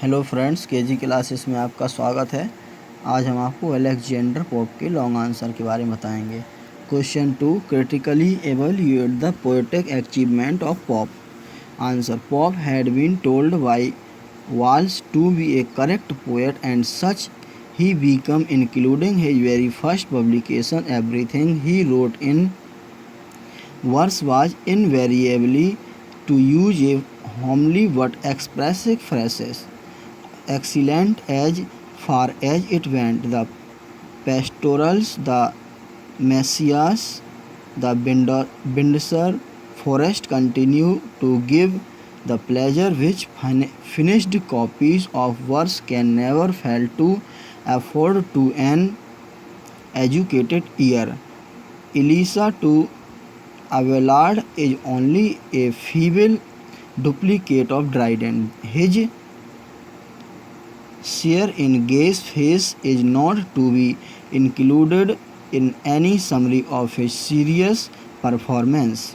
Hello friends, KG classes में आपका स्वागत है। आज हम आपको अलेक्जेंडर पोप के लॉन्ग आंसर के बारे में बताएंगे। Question 2, critically evaluate the poetic achievement of Pope. Answer, Pope had been told by Walsh to be a correct poet and such he became, including his very first publication. Everything he wrote in verse was invariably to use a homely but expressive phrases. Excellent as far as it went. The pastorals, the messiahs, the Windsor forest continue to give the pleasure which finished copies of verse can never fail to afford to an educated ear. Elisa to Abelard is only a feeble duplicate of Dryden. His share in Gay's face is not to be included in any summary of his serious performance.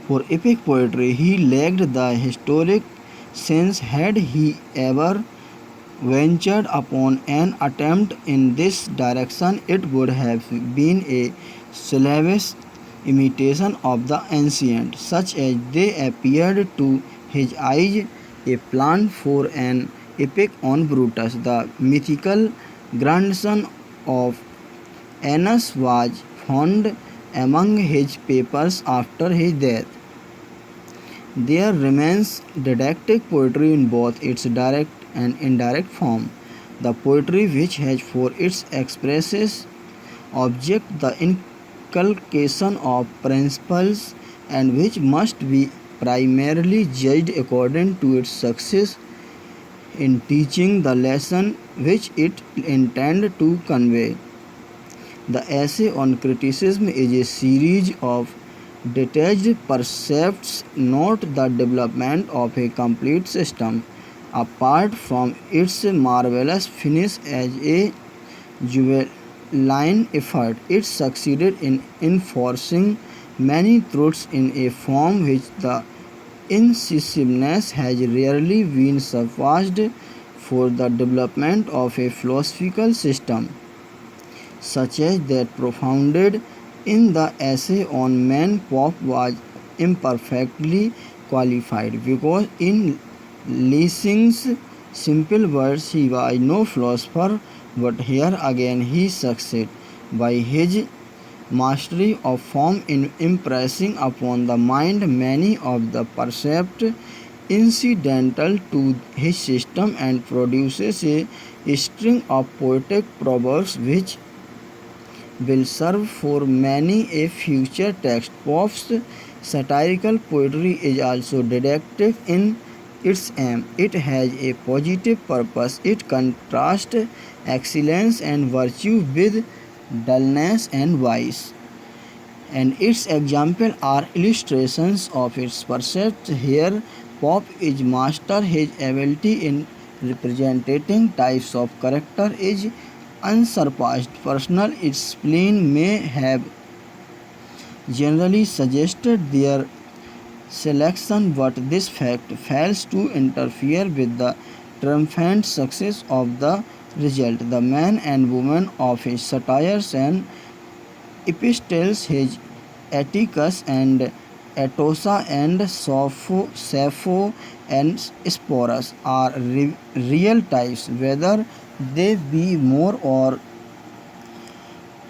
For epic poetry, he lacked the historic sense. Had he ever ventured upon an attempt in this direction, it would have been a slavish imitation of the ancient, such as they appeared to his eyes. A plan for an epic on Brutus, the mythical grandson of Annus, was found among his papers after his death. There remains didactic poetry in both its direct and indirect form. The poetry which has for its expresses object the inculcation of principles and which must be primarily judged according to its success in teaching the lesson which it intended to convey. The essay on criticism is a series of detached percepts, not the development of a complete system. Apart from its marvelous finish as a juvenile effort, it succeeded in enforcing many truths in a form which the incisiveness has rarely been surpassed. For the development of a philosophical system such as that propounded in the essay on man, Pope was imperfectly qualified, because in Lessing's simple words he was no philosopher, but here again he succeeded by his mastery of form in impressing upon the mind many of the precepts incidental to his system, and produces a string of poetic proverbs which will serve for many a future text. Pope's satirical poetry is also didactic in its aim. It has a positive purpose. It contrasts excellence and virtue with dullness and vice, and its examples are illustrations of its precepts. Here, Pope is master. His ability in representing types of character is unsurpassed. Personal spleen may have generally suggested their selection, but this fact fails to interfere with the triumphant success of the result. The man and woman of his satires and epistles, his Atticus and Atossa and Sappho and Sporus, are real types, whether they be more or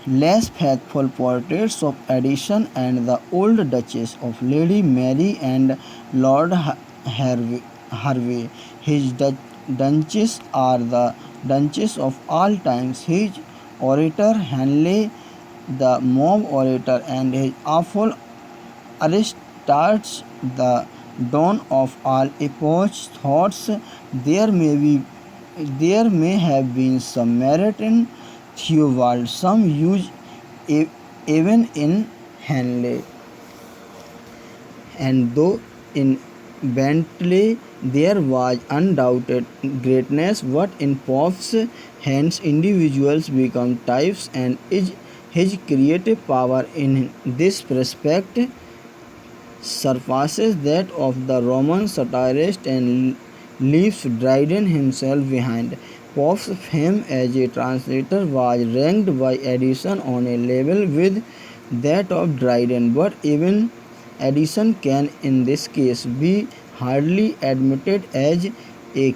less faithful portraits of Addison and the old Duchess of Lady Mary and Lord Hervey. His dunces are the dunces of all times. His orator Henley, the mob orator, and his awful Aristarchus, the dawn of all epochs. Thoughts there may have been some merit in Theobald, some use even in Henley, and though in Bentley there was undoubted greatness, but in Pope's hands individuals become types, and his creative power in this respect surpasses that of the Roman satirist and leaves Dryden himself behind. Pope's fame as a translator was ranked by Addison on a level with that of Dryden, but even Addison can in this case be hardly admitted as a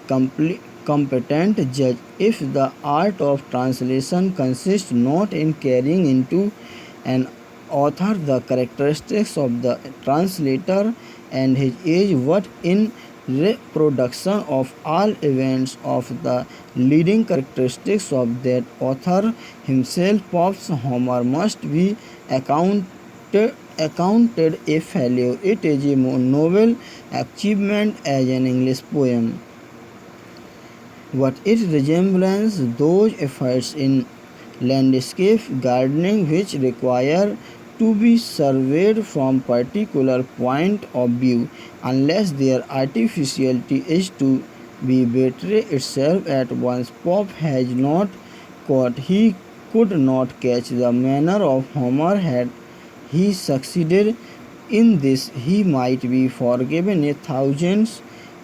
competent judge if the art of translation consists not in carrying into an author the characteristics of the translator and his age, but in reproduction of all events of the leading characteristics of that author himself. Pope's Homer must be accounted a failure. It is a noble achievement as an English poem, but its resembles those efforts in landscape gardening which require to be surveyed from particular point of view. Unless their artificiality is to be betray itself at once, Pope has not caught. He could not catch the manner of Homer. Had he succeeded in this, he might be forgiven a thousand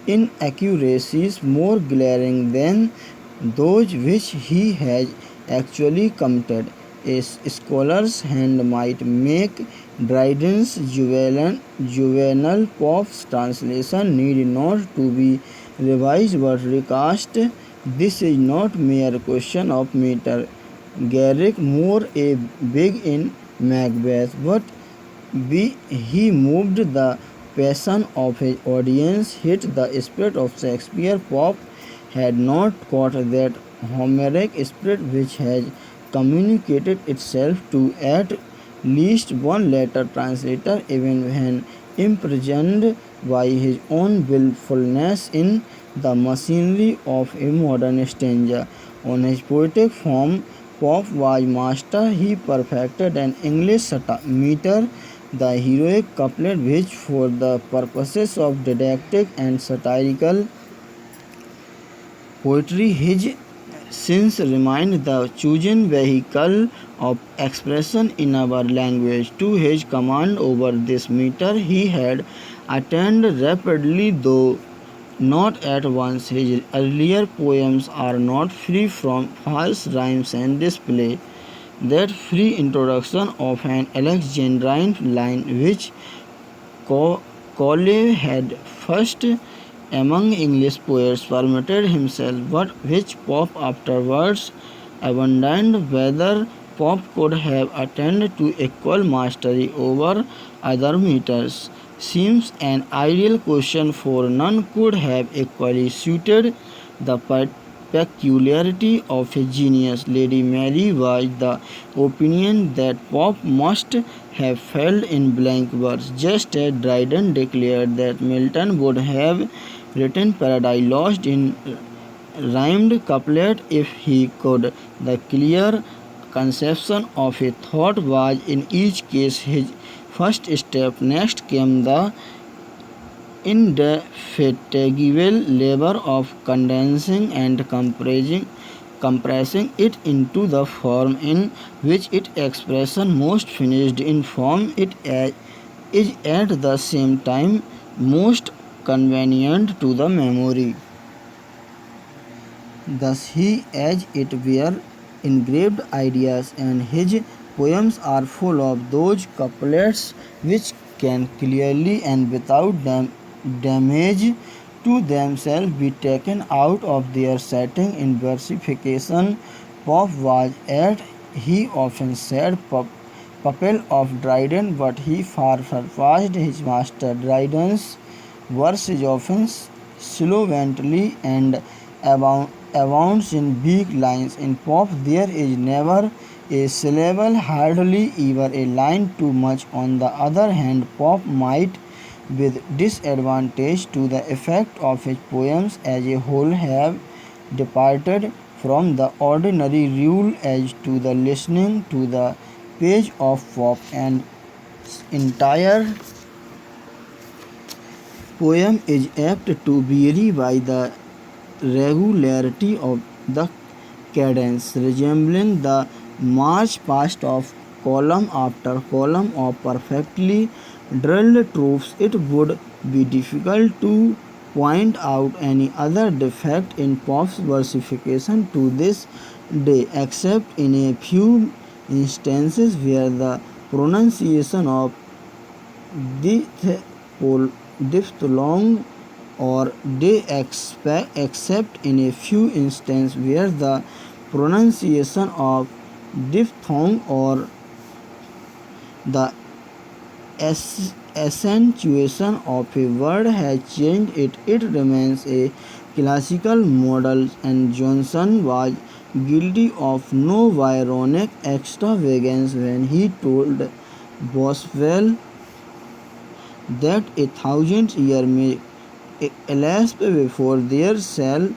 inaccuracies more glaring than those which he has actually committed. A scholar's hand might make Dryden's juvenile. Pope's translation need not to be revised but recast. This is not mere question of meter. Garrick Moore a big in Macbeth, but he moved the passion of his audience, hit the spirit of Shakespeare. Pope had not caught that Homeric spirit which has communicated itself to at least one later translator, even when imprisoned by his own willfulness in the machinery of a modern stanza. On his poetic form, Pope was master. He perfected an English meter, the heroic couplet, which for the purposes of didactic and satirical poetry his since remained the chosen vehicle of expression in our language. To his command over this meter he had attained rapidly, though not at once. His earlier poems are not free from false rhymes and display that free introduction of an Alexandrine line which Cole had first among English poets permitted himself, but which Pope afterwards abandoned. Whether Pope could have attained to equal mastery over other meters seems an ideal question, for none could have equally suited the peculiarity of his genius. Lady Mary was the opinion that Pope must have failed in blank verse, just as Dryden declared that Milton would have written Paradise Lost in rhymed couplet if he could. The clear conception of a thought was in each case his first step. Next came the indefatigable labor of condensing and compressing it into the form in which its expression most finished. In form it is at the same time most convenient to the memory. Thus he, as it were, engraved ideas, and his poems are full of those couplets which can clearly and without damage to themselves be taken out of their setting in versification. Pope was at, he often said, pupil of Dryden, but he far surpassed his master. Dryden's verse is often slovenly and abounds in big lines. In Pope there is never a syllable, hardly ever a line too much. On the other hand, Pope might, with disadvantage to the effect of his poems as a whole, have departed from the ordinary rule as to the listening to the page of Pope and entire poem is apt to vary by the regularity of the cadence, resembling the march past of column after column of perfectly drilled troops. It would be difficult to point out any other defect in Pop's versification to this day, except in a few instances where the pronunciation of diphthong or except in a few instances where the pronunciation of diphthong or the accentuation of a word has changed, it remains a classical model, and Johnson was guilty of no Byronic extravagance when he told Boswell that 1,000 years may elapse before there shall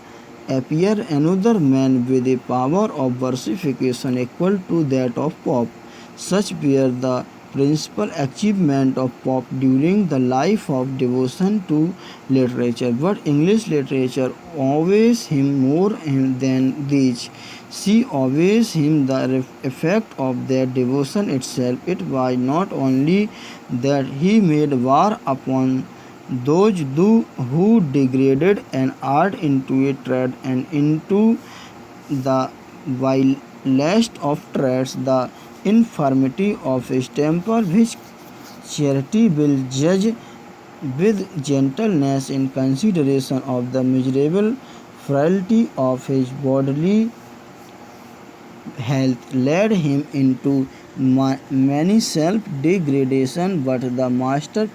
appear another man with a power of versification equal to that of Pope. Such were the principal achievement of Pope during the life of devotion to literature. But English literature owes him more than these. She owes him the effect of that devotion itself. It was not only that he made war upon those who degraded an art into a trade and into the vilest of trades, the infirmity of his temper, which charity will judge with gentleness in consideration of the miserable frailty of his bodily health, led him into many self-degradation, but the master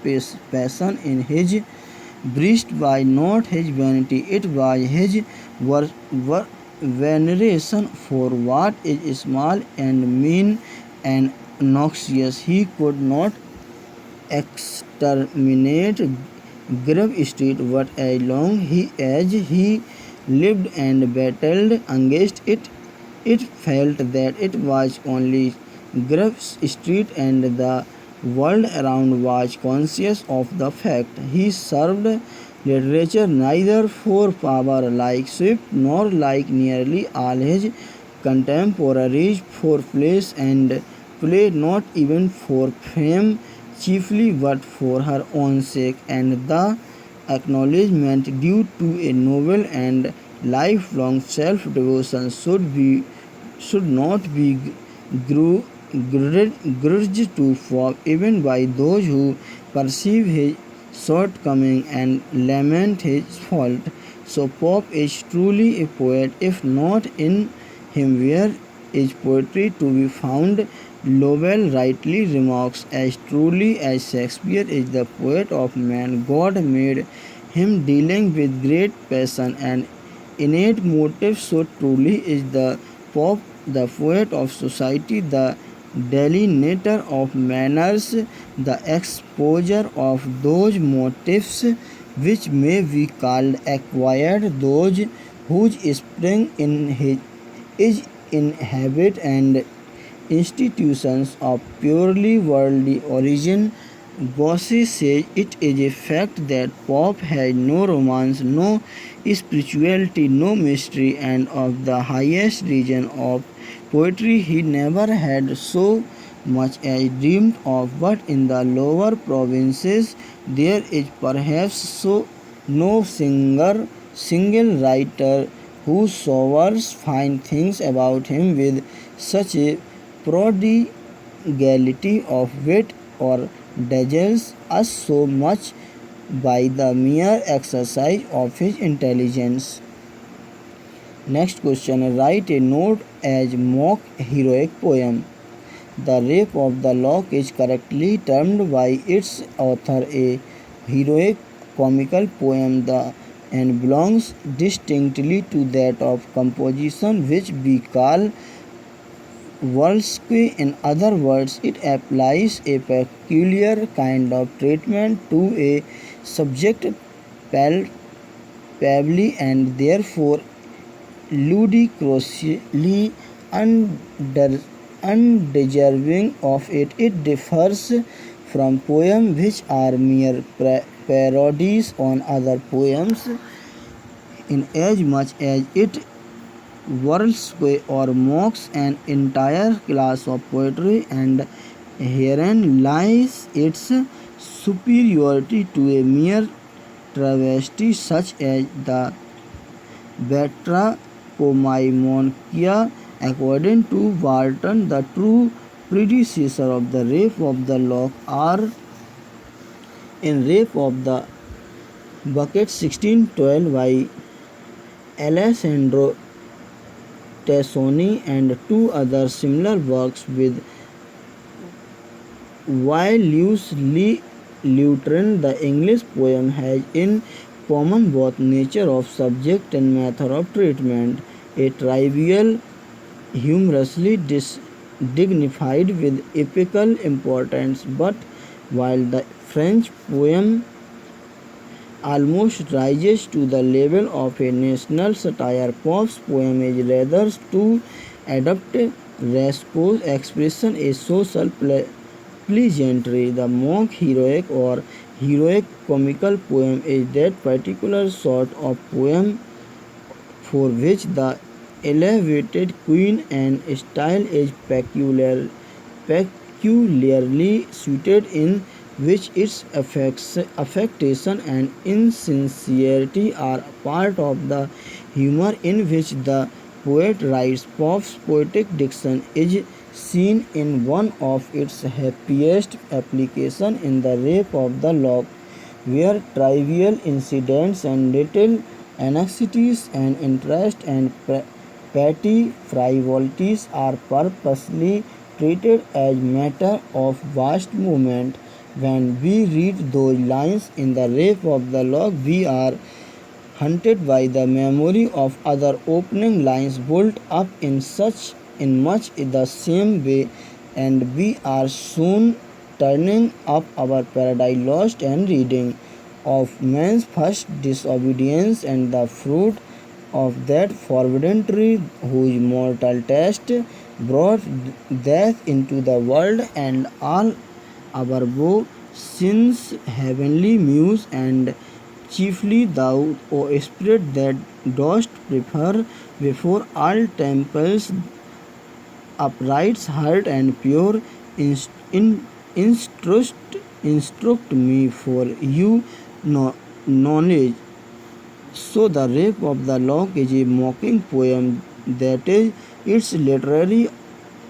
passion in his breast was not his vanity, it was his veneration for what is small and mean and noxious. He could not exterminate Grove Street, but as he lived and battled against it, it felt that it was only Grove Street, and the world around was conscious of the fact. He served literature neither for power like Swift nor like nearly all his contemporaries for place and play, not even for fame chiefly, but for her own sake and the acknowledgment due to a noble and lifelong self-devotion should not be grudged to Pope even by those who perceive his shortcoming and lament his fault. So Pope is truly a poet. If not in him, where is poetry to be found? Lowell rightly remarks, as truly as Shakespeare is the poet of man, God made him dealing with great passion and innate motive, so truly is the Pope the poet of society, the delineator of manners, the exposer of those motives which may be called acquired, those whose spring is in habit and institutions of purely worldly origin. Gossi says it is a fact that Pope has no romance, no spirituality, no mystery, and of the highest region of poetry he never had so much as dreamed of. But in the lower provinces there is perhaps no single writer who showers fine things about him with such a prodigality of wit, or dazzles us so much by the mere exercise of his intelligence. Next question. Write a note as mock heroic poem. The Rape of the Lock is correctly termed by its author a heroic comical poem and belongs distinctly to that of composition which we call Volsky. In other words, it applies a peculiar kind of treatment to a subject palpably and therefore ludicrously undeserving of it. It differs from poems which are mere parodies on other poems, in as much as it Worldsquare or mocks an entire class of poetry, and herein lies its superiority to a mere travesties such as the Batrachomaimonia. According to Walton, the true predecessor of the Rape of the Lock are in Rape of the Bucket 1612 by Alessandro Tassoni and two other similar works with while loosely Lutheran, the English poem has in common both nature of subject and method of treatment, a trivial, humorously dignified with epical importance, but while the French poem almost rises to the level of a national satire, Pope's poem is rather to adopt Rasco's expression, a social pleasantry. The mock heroic or heroic comical poem is that particular sort of poem for which the elevated queen and style is peculiarly suited, in which its affectation and insincerity are part of the humor in which the poet writes. Pope's poetic diction is seen in one of its happiest applications in the Rape of the Lock, where trivial incidents and little anxieties and interest and petty frivolities are purposely treated as matter of vast moment. When we read those lines in the Rape of the Lock, we are haunted by the memory of other opening lines built up in much the same way, and we are soon turning up our paradise lost and reading of man's first disobedience and the fruit of that forbidden tree whose mortal taste brought death into the world, and all our woe since heavenly muse, and chiefly thou, O Spirit, that dost prefer before all temples upright heart and pure, instruct, instruct me for you knowledge. So the Rape of the Lock is a mocking poem, that is, its literary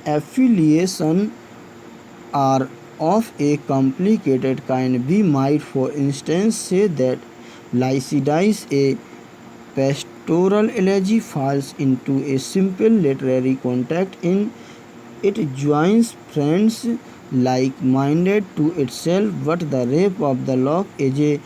affiliation are of a complicated kind. We might, for instance, say that Lycidas, a pastoral elegy, falls into a simple literary contact in it joins friends like-minded to itself, but the Rape of the Lock is a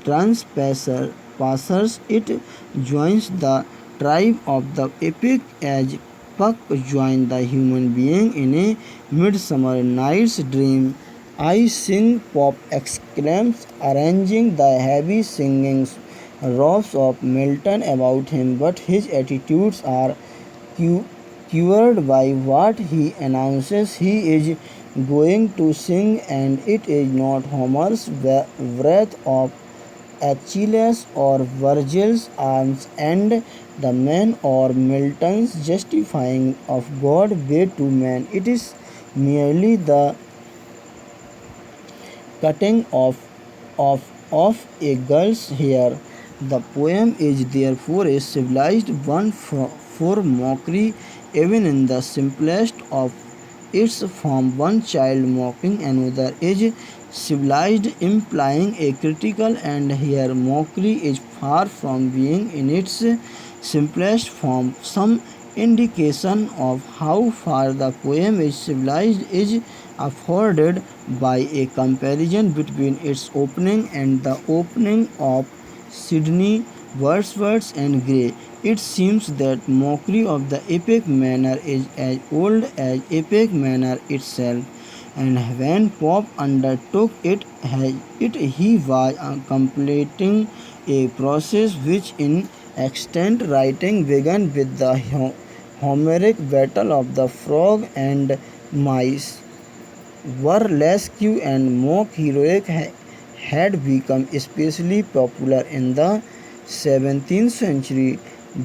transpassers. It joins the tribe of the epic as Puck joined the human being in a midsummer night's dream. I sing, Pop exclaims, arranging the heavy singing robes of Milton about him, but his attitudes are cured by what he announces he is going to sing, and it is not Homer's wrath of Achilles or Virgil's arms and the man or Milton's justifying of God way to man. It is merely the cutting of a girl's hair. The poem is therefore a civilized one for mockery, even in the simplest of its form. One child mocking another is civilized, implying a critical, and here mockery is far from being in its simplest form. Some indication of how far the poem is civilized is afforded by a comparison between its opening and the opening of Sidney Wordsworth and Gray. It seems that mockery of the epic manner is as old as epic manner itself, and when Pope undertook it, he was completing a process which in extant writing began with the Homeric battle of the frog and mice. Burlesque and mock heroic had become especially popular in the 17th century.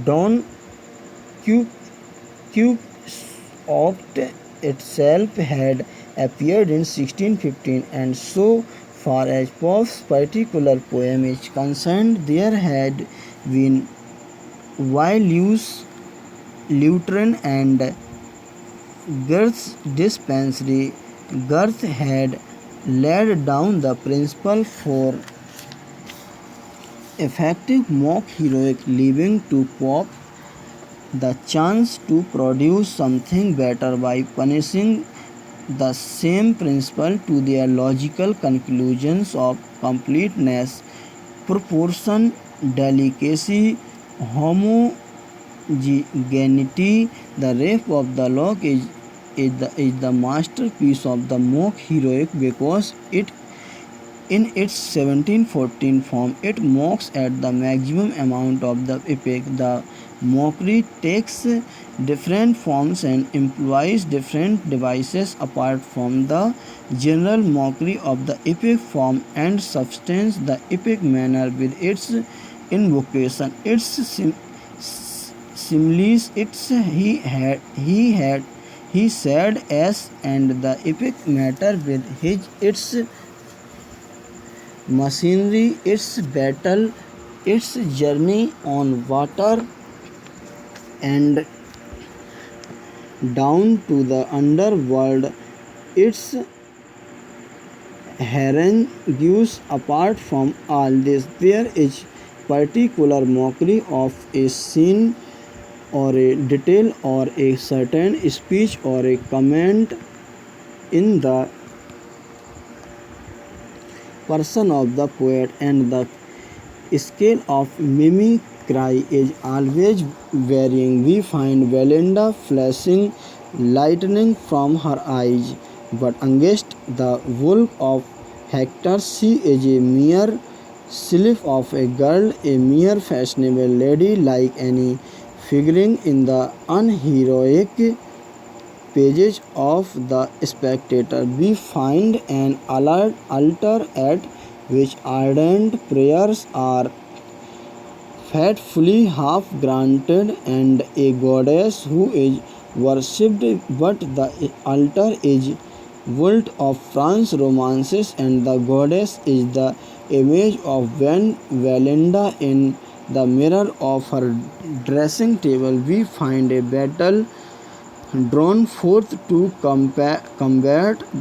Don Quixote itself had appeared in 1615, and so far as Pope's particular poem is concerned, there had been Wailu's Lutheran and Girth's dispensary. Girth had laid down the principle for effective mock heroic, leaving to Pope the chance to produce something better by punishing the same principle to their logical conclusions of completeness, proportion, delicacy, homogeneity. The Rape of the Lock is the masterpiece of the mock heroic because in its 1714 form, it mocks at the maximum amount of the epic. The mockery takes different forms and employs different devices apart from the general mockery of the epic form and substance. The epic manner with its invocation, its similes, its he said as, and the epic matter with its machinery, its battle, its journey on water and down to the underworld, its harangues. Apart from all this, there is particular mockery of a scene or a detail or a certain speech or a comment in the person of the poet, and the scale of mimicry is always varying. We find Valinda flashing lightning from her eyes, but against the wolf of Hector she is a mere sylph of a girl, a mere fashionable lady like any figuring in the unheroic pages of the Spectator. We find an altar at which ardent prayers are faithfully half granted, and a goddess who is worshipped, but the altar is built of France romances, and the goddess is the image of when Valinda in the mirror of her dressing table. We find a battle drawn forth to combat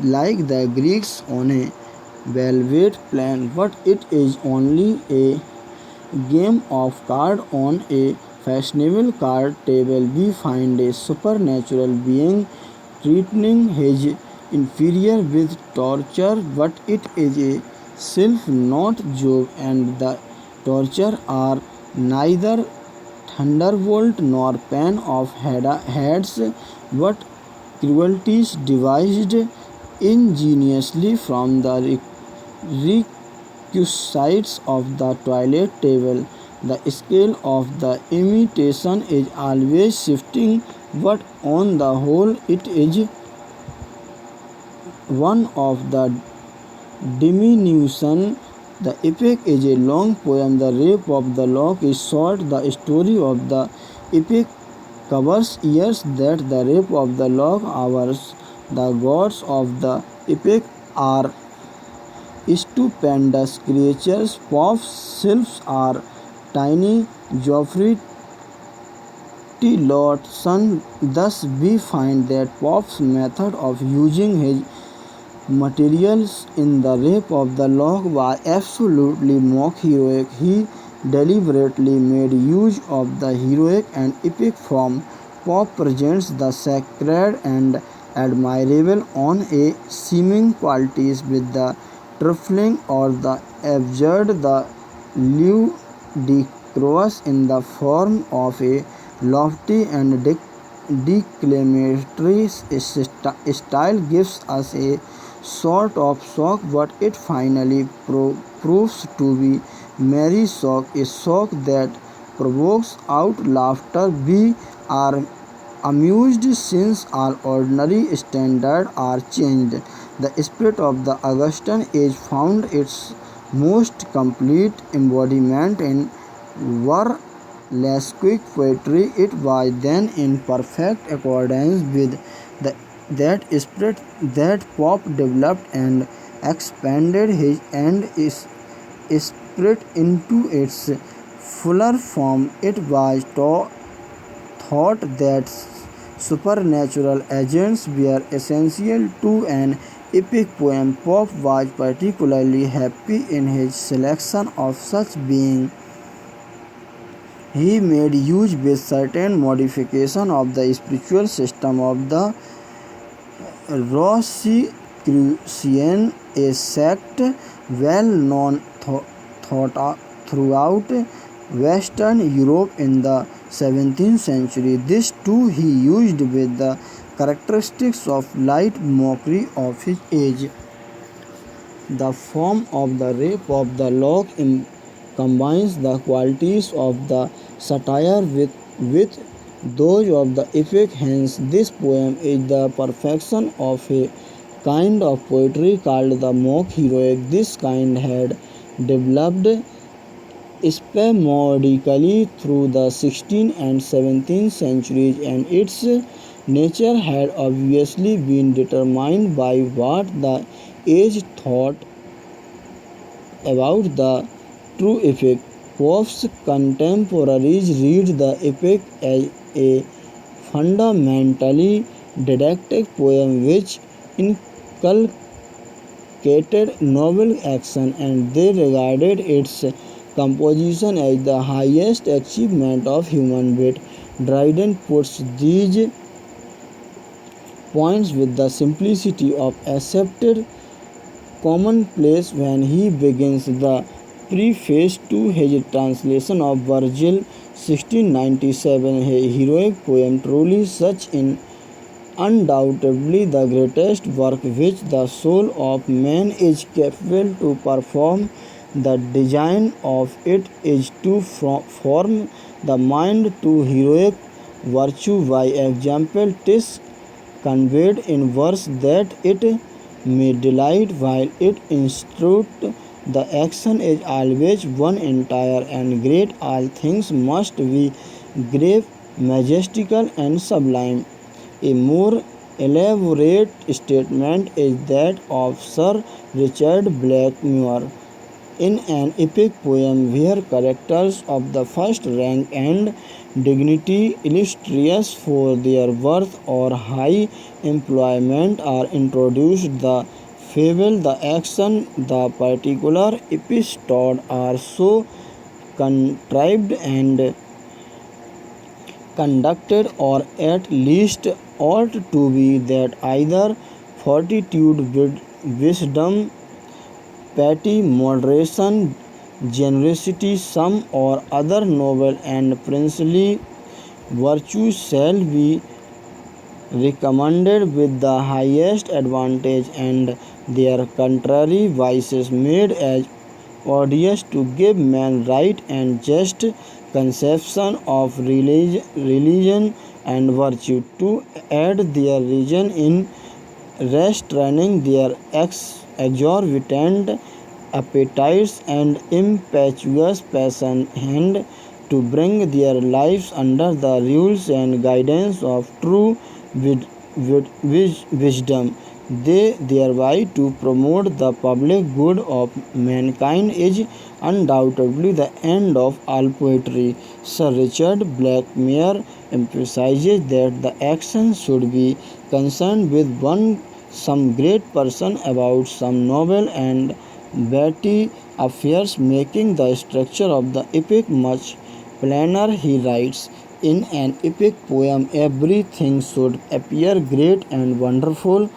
like the Greeks on a velvet plain, but it is only a game of cards on a fashionable card table. We find a supernatural being threatening his inferior with torture, but it is a self, not Job, and the torture are neither thunderbolt nor pan of heads, but cruelties devised ingeniously from the requisites of the toilet table. The scale of the imitation is always shifting, but on the whole it is one of the diminution. The epic is a long poem. The Rape of the Lock is short. The story of the epic covers years. That the Rape of the Lock hours. The gods of the epic are stupendous creatures. Pope's sylphs are tiny. Geoffrey Tillotson. Thus we find that Pope's method of using his materials in the Rape of the Lock was absolutely mock heroic. He deliberately made use of the heroic and epic form. Pope presents the sacred and admirable on a seeming qualities with the trifling or the absurd, the ludicrous in the form of a lofty and declamatory style gives us a sort of shock, but it finally proves to be merry shock, a shock that provokes out laughter. We are amused since all ordinary standards are changed. The spirit of the Augustan age found its most complete embodiment in burlesque poetry. It was then in perfect accordance with that spirit that Pope developed and expanded his and is spirit into its fuller form. It was thought that supernatural agents were essential to an epic poem. Pope was particularly happy in his selection of such beings. He made use with certain modification of the spiritual system of the Rosicrucian, a sect well known throughout Western Europe in the 17th century. This too he used with the characteristics of light mockery of his age. The form of the rape of the lock combines the qualities of the satire with those of the epic. Hence, this poem is the perfection of a kind of poetry called the mock heroic. This kind had developed spasmodically through the 16th and 17th centuries, and its nature had obviously been determined by what the age thought about the true epic. Pope's contemporaries read the epic as a fundamentally didactic poem which inculcated noble action, and they regarded its composition as the highest achievement of human wit. Dryden puts these points with the simplicity of accepted commonplace when he begins the preface to his translation of Virgil 1697, a heroic poem truly such in undoubtedly the greatest work which the soul of man is capable to perform. The design of it is to form the mind to heroic virtue. By example, 'tis conveyed in verse that it may delight while it instruct. The action is always one entire and great. All things must be grave, majestical, and sublime. A more elaborate statement is that of Sir Richard Blackmore. In an epic poem where characters of the first rank and dignity, illustrious for their worth or high employment, are introduced, the fable, the action, the particular episode are so contrived and conducted, or at least ought to be, that either fortitude, wisdom, piety, moderation, generosity, some or other noble and princely virtue shall be recommended with the highest advantage, and their contrary vices made as odious, to give men right and just conception of religion and virtue, to aid their reason in restraining their exorbitant appetites and impetuous passion, and to bring their lives under the rules and guidance of true wisdom, they thereby to promote the public good of mankind, is undoubtedly the end of all poetry. Sir Richard Blackmore emphasizes that the action should be concerned with some great person about some noble and weighty affairs, making the structure of the epic much plainer. He writes, in an epic poem everything should appear great and wonderful.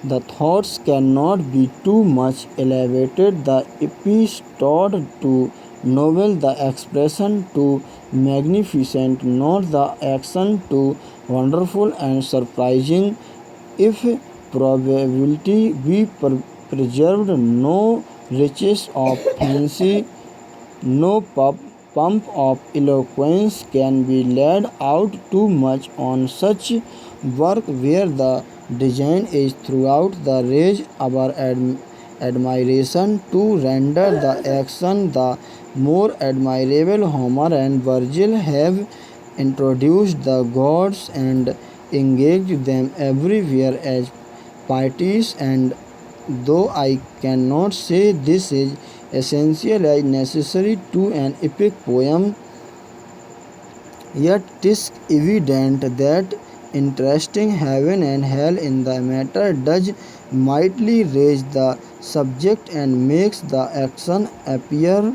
The thoughts cannot be too much elevated, the episode too noble, the expression too magnificent, nor the action too wonderful and surprising. If probability be preserved, no riches of fancy, no pump of eloquence can be laid out too much on such work, where the design is throughout the raise our admiration to render the action the more admirable. Homer and Virgil have introduced the gods and engaged them everywhere as pieties and though I cannot say this is essential as necessary to an epic poem, yet 'tis evident that interesting heaven and hell in the matter does mightily raise the subject and makes the action appear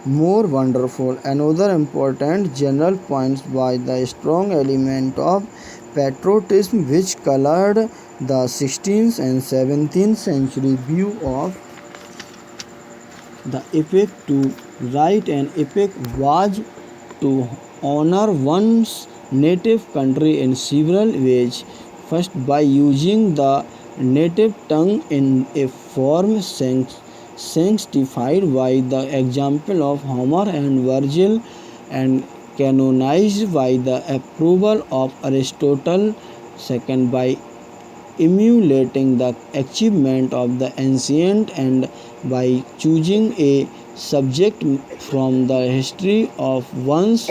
more wonderful. Another important general point was the strong element of patriotism which colored the 16th and 17th century view of the epic. To write an epic was to honor one's native country in several ways. First, by using the native tongue in a form sanctified by the example of Homer and Virgil, and canonized by the approval of Aristotle. Second, by emulating the achievement of the ancient, and by choosing a subject from the history of one's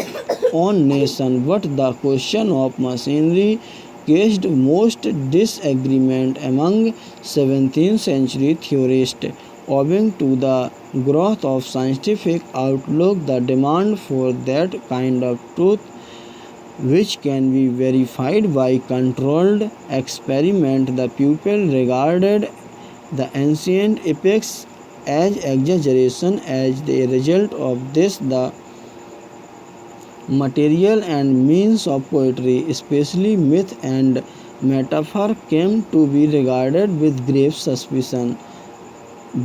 own nation. But the question of machinery caused most disagreement among 17th century theorists. Owing to the growth of scientific outlook, the demand for that kind of truth which can be verified by controlled experiment, the pupil regarded the ancient epics as exaggeration. As a result of this, the material and means of poetry, especially myth and metaphor, came to be regarded with grave suspicion.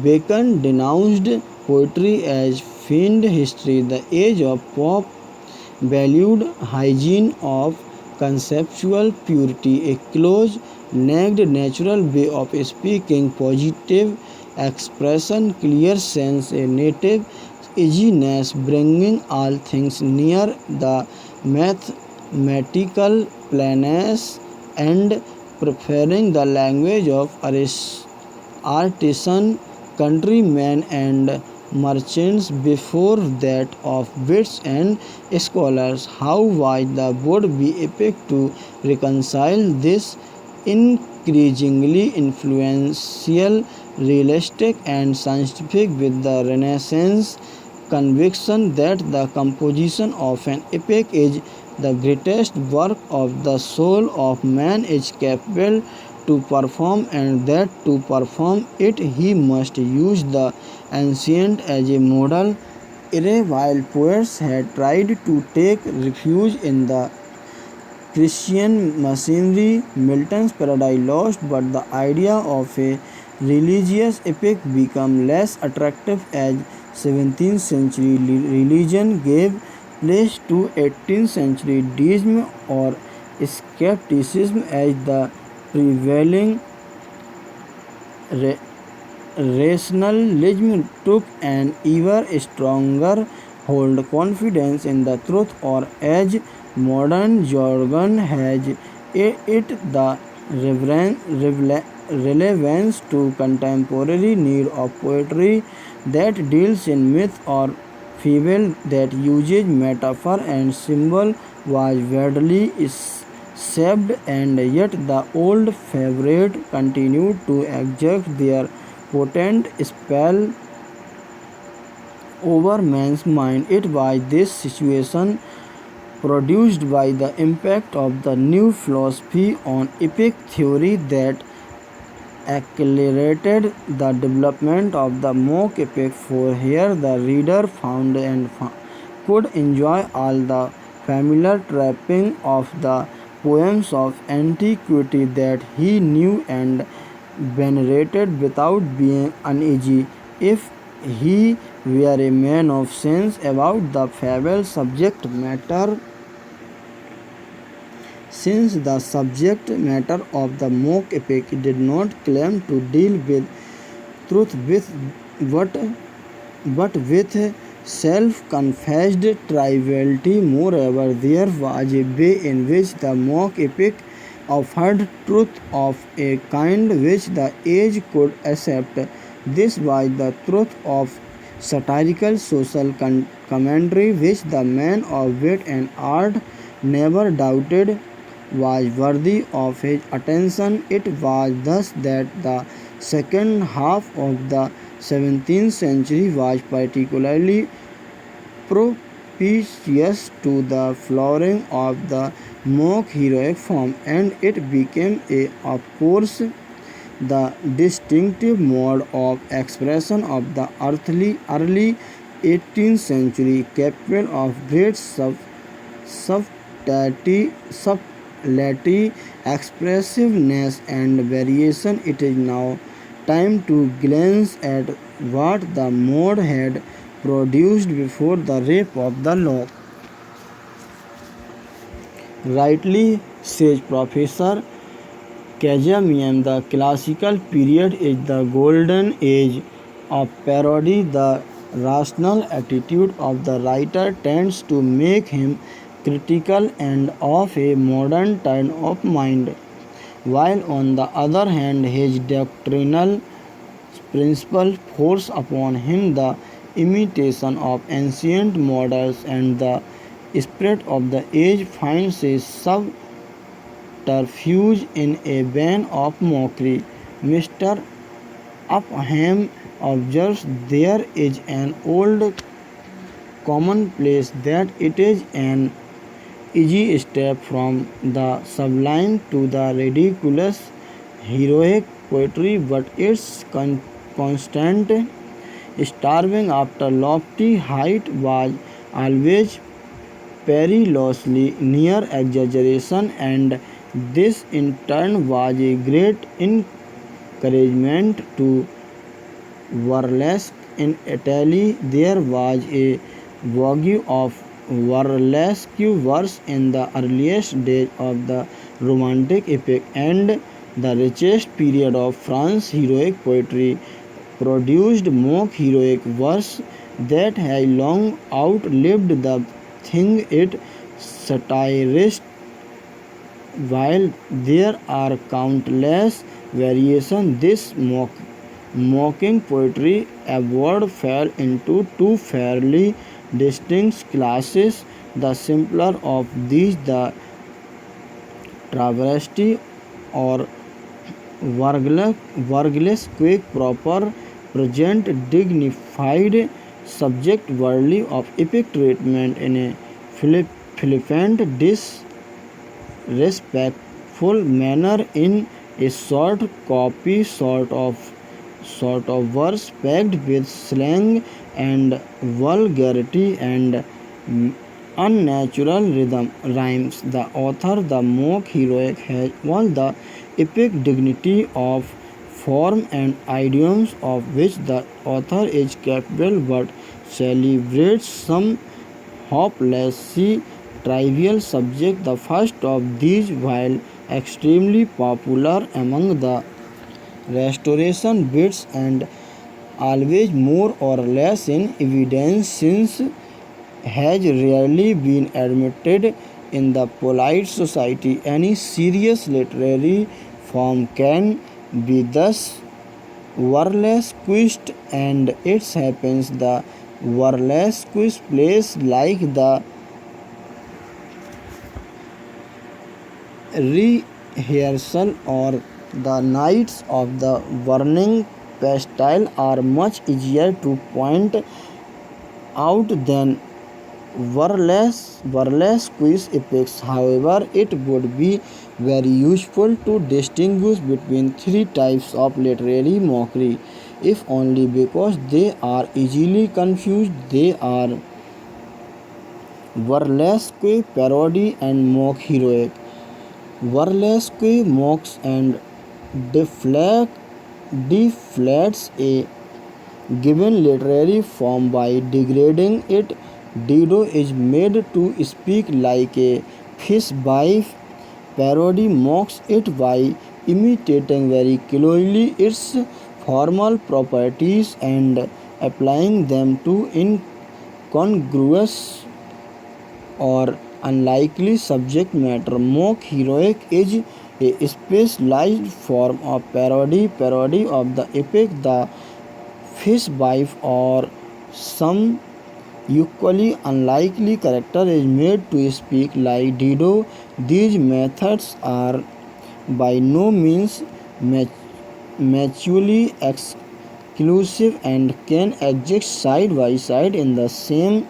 Bacon denounced poetry as feigned history. The age of Pope valued hygiene of conceptual purity, a close, nagged natural way of speaking, positive expression, clear sense, a native easiness, bringing all things near the mathematical planness, and preferring the language of artisan, countrymen, and merchants before that of wits and scholars. How was the would be epic to reconcile this increasingly influential realistic and scientific with the Renaissance conviction that the composition of an epic is the greatest work of the soul of man is capable to perform, and that to perform it he must use the ancient as a model era. While poets had tried to take refuge in the Christian machinery, Milton's Paradise Lost, but the idea of a religious epic became less attractive as 17th century religion gave place to 18th century deism or skepticism as the prevailing rationalism took an ever stronger hold. Confidence in the truth, or as modern jargon has it, the relevance to contemporary need of poetry that deals in myth or fable, that uses metaphor and symbol, was widely accepted, and yet the old favorite continued to exert their potent spell over man's mind. It was this situation, produced by the impact of the new philosophy on epic theory, that accelerated the development of the mock epic, for here the reader found and could enjoy all the familiar trappings of the poems of antiquity that he knew and venerated without being uneasy if he were a man of sense about the fable subject matter. Since the subject matter of the mock epic did not claim to deal with truth but with self-confessed triviality, moreover, there was a way in which the mock epic offered truth of a kind which the age could accept. This was the truth of satirical social commentary which the man of wit and art never doubted was worthy of his attention. It was thus that the second half of the 17th century was particularly propitious to the flowering of the mock heroic form, and it became of course, the distinctive mode of expression of the early 18th century, capable of great subtlety, expressiveness, and variation. It is now time to glance at what the mode had produced before the rape of the lock. Rightly says Professor Kazemian, the classical period is the golden age of parody. The rational attitude of the writer tends to make him critical and of a modern turn of mind, while on the other hand his doctrinal principles force upon him the imitation of ancient models, and the spirit of the age finds a subterfuge in a vein of mockery. Mr. Upham observes, there is an old commonplace that it is an easy step from the sublime to the ridiculous. Heroic poetry, but its constant starving after lofty height was always perilously near exaggeration, and this in turn was a great encouragement to burlesque. In Italy, there was a vogue of burlesque verse in the earliest days of the Romantic epoch, and the richest period of France's heroic poetry produced mock heroic verse that has long outlived the thing it satirized. While there are countless variations, this mocking poetry award fell into two fairly distinct classes. The simpler of these, the travesty or burlesque, proper, present, dignified subject worthy of epic treatment in a flippant, disrespectful manner, in a short copy sort of verse packed with slang and vulgarity and unnatural rhymes. The author, the mock heroic, has all the epic dignity of form and idioms of which the author is capable, but celebrates some hopelessly trivial subject. The first of these, while extremely popular among the Restoration bits and always more or less in evidence, since has rarely been admitted in the polite society. Any serious literary form can be thus burlesqued, and it happens the burlesque plays like the rehearsal or the nights of the burning pastile are much easier to point out than burlesque epics. However, it would be very useful to distinguish between three types of literary mockery, if only because they are easily confused. They are burlesque, parody, and mock heroic. Burlesque mocks and deflates a given literary form by degrading it. Dido is made to speak like a fish wife. Parody mocks it by imitating very closely its formal properties and applying them to incongruous or unlikely subject matter. Mock heroic is a specialized form of parody of the epic, the fishwife, or some equally unlikely character is made to speak like Dido. These methods are by no means mutually exclusive and can exist side by side in the same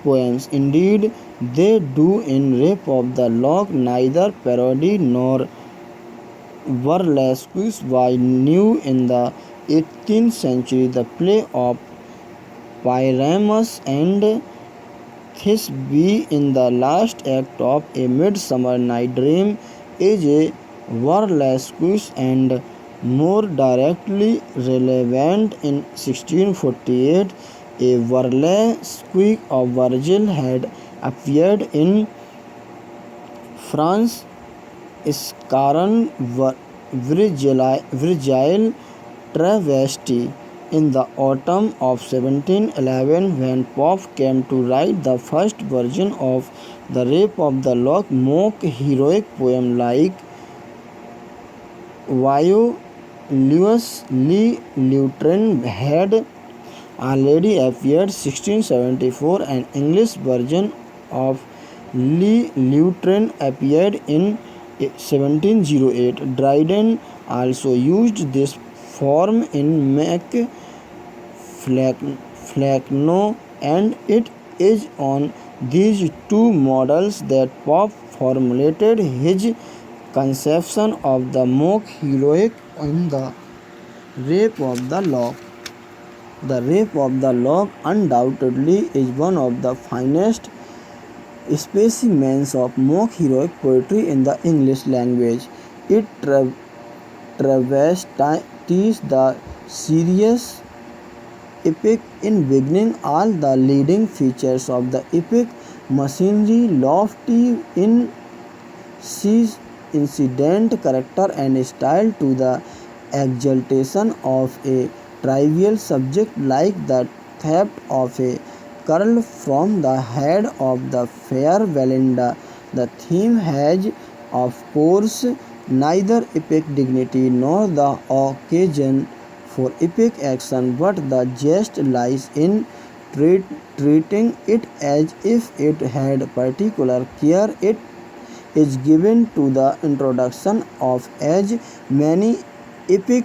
poems. Indeed, they do in Rape of the Lock. Neither parody nor burlesque was new in the 18th century. The play of Pyramus and Thisbe in the last act of A Midsummer Night Dream is a burlesque and more directly relevant. In 1648, a burlesque of Virgil had appeared in France. Scarron Virgile travesty in the autumn of 1711 when Pope came to write the first version of The Rape of the Lock. Mock heroic poem like Violus Le Lutrin had already appeared. 1674 an English version of Le Lutrin appeared in 1708. Dryden also used this form in Mac Flecknoe, and it is on these two models that Pope formulated his conception of the mock heroic in The Rape of the Lock. The Rape of the Lock undoubtedly is one of the finest specimens of mock heroic poetry in the English language. It travesties the serious epic in beginning. All the leading features of the epic machinery, lofty in incident, character and style, to the exaltation of a trivial subject like the theft of a curl from the head of the fair Belinda. The theme has, of course, neither epic dignity nor the occasion for epic action, but the jest lies in treating it as if it had particular care. It is given to the introduction of as many epic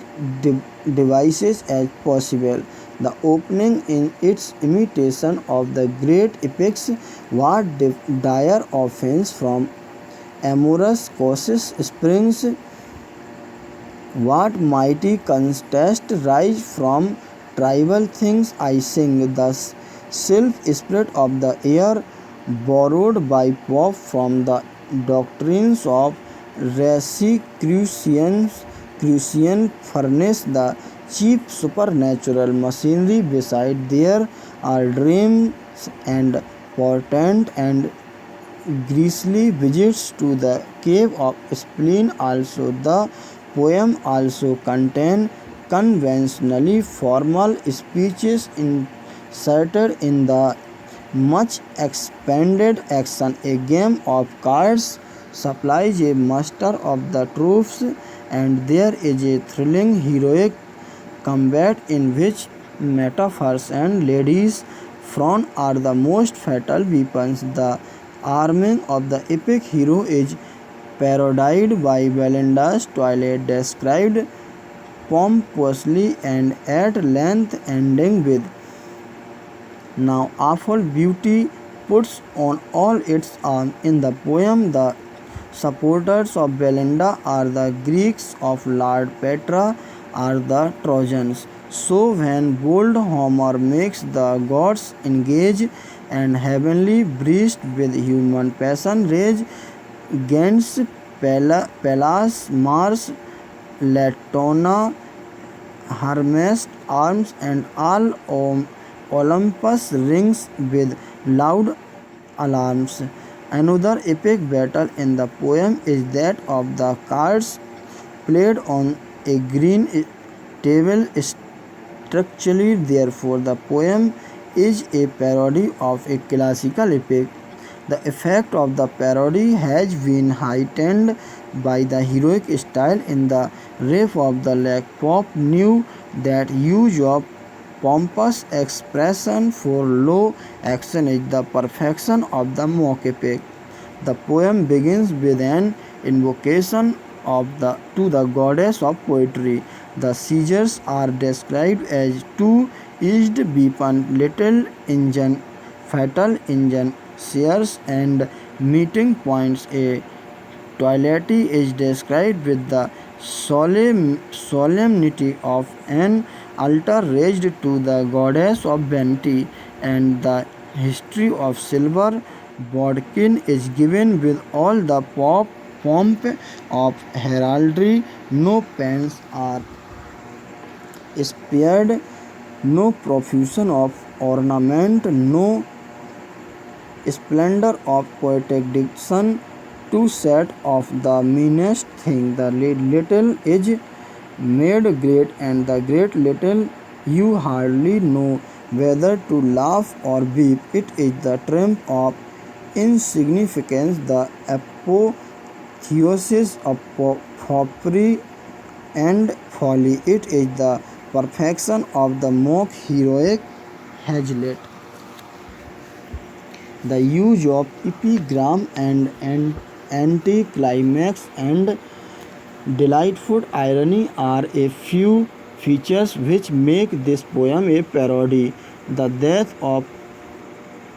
devices as possible. The opening in its imitation of the great epics. What dire offense from amorous causes springs, what mighty contest rise from trivial things. I sing thus self-spirit of the air, borrowed by Pope from the doctrines of Rosicrucian, furnish the cheap supernatural machinery. Beside there are dreams and portent and grisly visits to the cave of spleen. Also the poem also contain conventionally formal speeches inserted in the much expanded action. A game of cards supplies a muster of the troops, and there is a thrilling heroic combat in which metaphors and ladies' frown are the most fatal weapons. The arming of the epic hero is parodied by Belinda's toilet, described pompously and at length, ending with now awful beauty puts on all its arm. In the poem, the supporters of Belinda are the Greeks, of Lord Petra are the Trojans. So when bold Homer makes the gods engage, and heavenly breast with human passion rage against Pallas, Mars, Latona, Hermes arms, and all Olympus rings with loud alarms. Another epic battle in the poem is that of the cards played on a green table. Structurally, therefore, the poem is a parody of a classical epic. The effect of the parody has been heightened by the heroic style in The Rape of the Lock. Pope knew that use of pompous expression for low action is the perfection of the mock epic. The poem begins with an invocation to the goddess of poetry. The seizures are described as two-edged weapon, little engine, fatal engine, shares and meeting points. A totality is described with the solemnity of an altar raised to the goddess of vanity, and the history of silver bodkin is given with all the pomp of heraldry. No pens are spared, no profusion of ornament, no splendor of poetic diction to set off the meanest thing. The little is made great, and the great little. You hardly know whether to laugh or weep. It is the triumph of insignificance, the apotheosis of foppery and folly. It is the perfection of the mock heroic Hazlitt. The use of epigram and anticlimax and delightful irony are a few features which make this poem a parody. The death of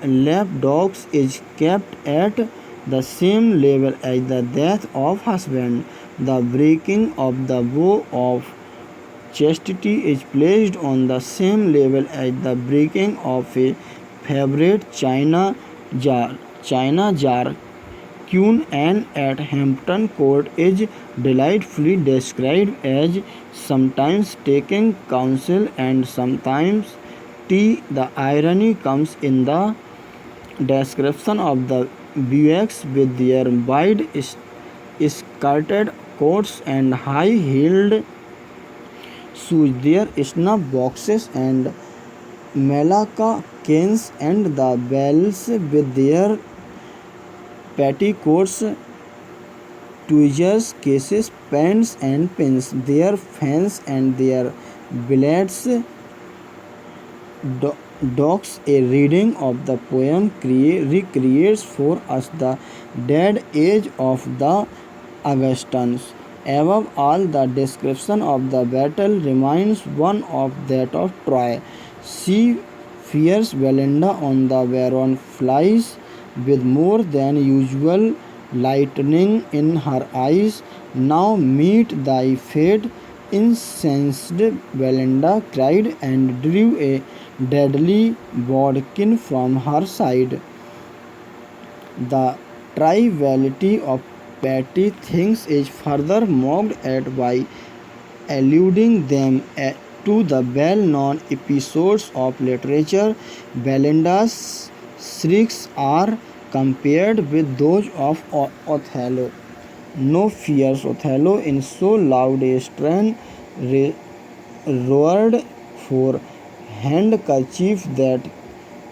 lapdogs is kept at the same level as the death of husband. The breaking of the vow of chastity is placed on the same level as the breaking of a favorite china jar. Queen Anne at Hampton Court is delightfully described as sometimes taking counsel and sometimes tea. The irony comes in the description of the Buicks with their wide skirted coats and high-heeled shoes, their snuff boxes and malacca canes, and the bells with their petticoats, tweezers, cases, pens and pins, their fans and their blades. Docs. A reading of the poem recreates for us the dead age of the Augustans. Above all, the description of the battle reminds one of that of Troy. She fears Belinda on the Baron flies with more than usual lightning in her eyes. Now meet thy fate. Incensed Belinda cried and drew a deadly bodkin from her side. The triviality of petty things is further mocked at by alluding them to the well-known episodes of literature. Belinda's shrieks are compared with those of Othello. No fears Othello in so loud a strain roared for handkerchief that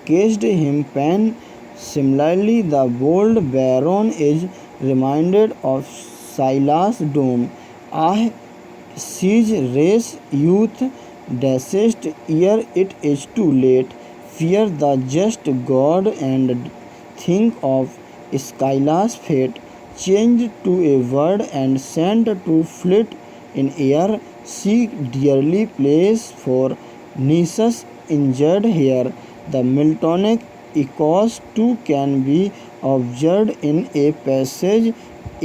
caused him pain. Similarly, the bold baron is reminded of Silas Doom. Ah, siege race youth, desist ere it is too late. Fear the just God and think of Scylla's fate, changed to a word and sent to flit in air. She dearly plays for Nisus injured here. The Miltonic echoes too can be observed in a passage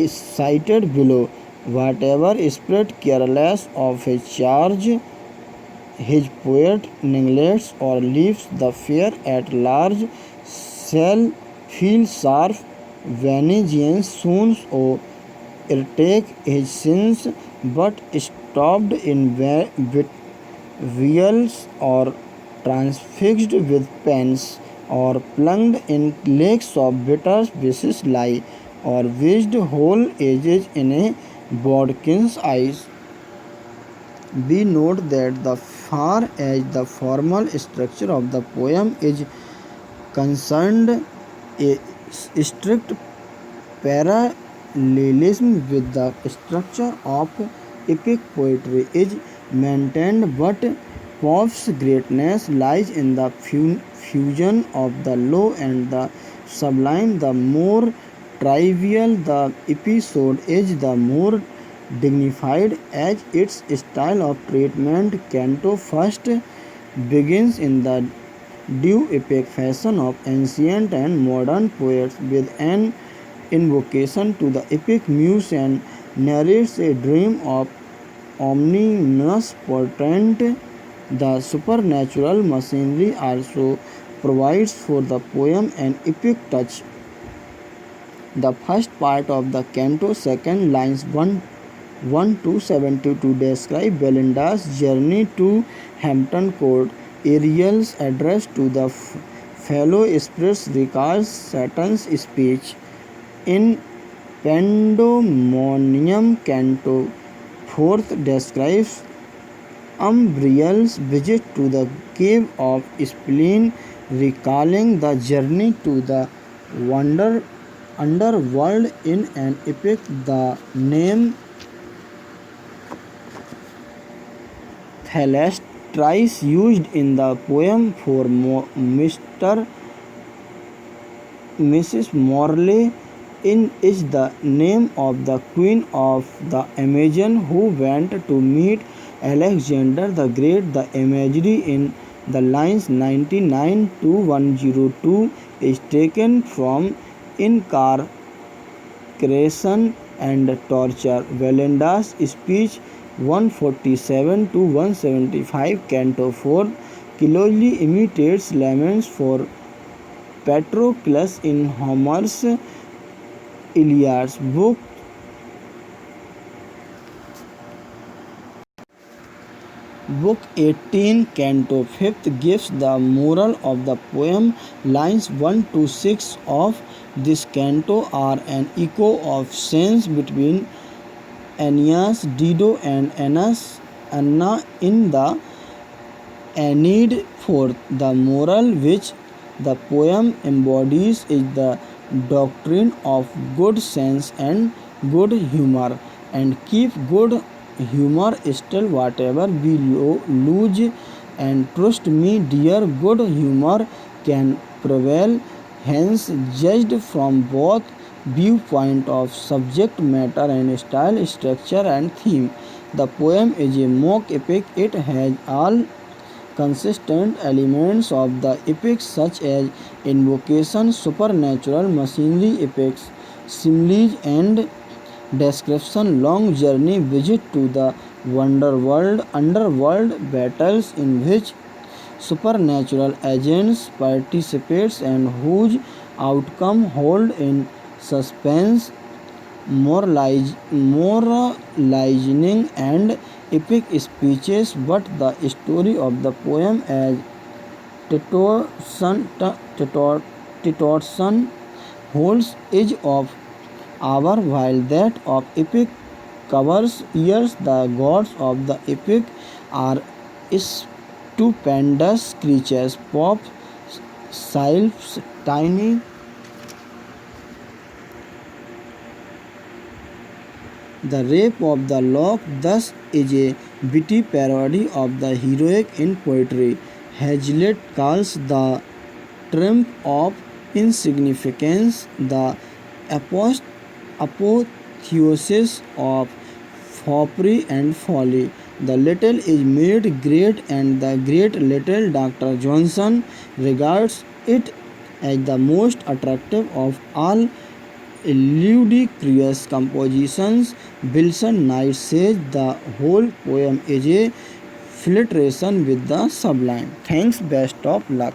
cited below. Whatever spirit careless of a charge his poet neglects or leaves the fair at large shall feel sharp vengeance soon or take his sins, but stopped in vials or transfixed with pens or plunged in lakes of bitter wishes lie or wished whole ages in a bodkin's eyes. We note that the far as the formal structure of the poem is concerned, a strict parallelism with the structure of epic poetry is maintained, but Pope's greatness lies in the fusion of the low and the sublime. The more trivial the episode is, the more dignified as its style of treatment. Canto first begins in the due epic fashion of ancient and modern poets with an invocation to the epic muse and narrates a dream of ominous portent. The supernatural machinery also provides for the poem an epic touch. The first part of the canto, second lines 1 to 72, describe Belinda's journey to Hampton Court. Ariel's address to the fellow spirits recalls Saturn's speech. In Pandemonium, Canto 4th describes Umbriel's visit to the cave of Spleen, recalling the journey to the underworld in an epic. The name Thalestris used in the poem for Mrs. Morley is the name of the queen of the Amazon who went to meet Alexander the Great. The imagery in the lines 99 to 102 is taken from Incarceration and Torture. Belinda's speech 147 to 175, Canto 4, closely imitates laments for Patroclus in Homer's Iliad. Book 18, Canto 5th gives the moral of the poem. Lines 1 to 6 of this canto are an echo of scenes between Aeneas, Dido and Anna in the Aeneid. Fourth, the moral which the poem embodies is the doctrine of good sense and good humor, and keep good humor still whatever we lose, and trust me dear, good humor can prevail. Hence, judged from both viewpoint of subject matter and style, structure and theme, the poem is a mock epic. It has all consistent elements of the epic such as invocation, supernatural machinery, epics, similes and description, long journey, visit to the underworld, battles in which supernatural agents participate and whose outcome hold in suspense, moralizing and epic speeches. But the story of the poem, as Titterson holds, is of hour, while that of epic covers years. The gods of the epic are stupendous creatures, pop sylphs, tiny The Rape of the Lock thus is a witty parody of the heroic in poetry. Hazlitt calls the triumph of insignificance the apotheosis of foppery and folly. The little is made great, and the great little. Dr. Johnson regards it as the most attractive of all ludicrous compositions. Wilson Knight says the whole poem is a flirtation with the sublime. Thanks, best of luck.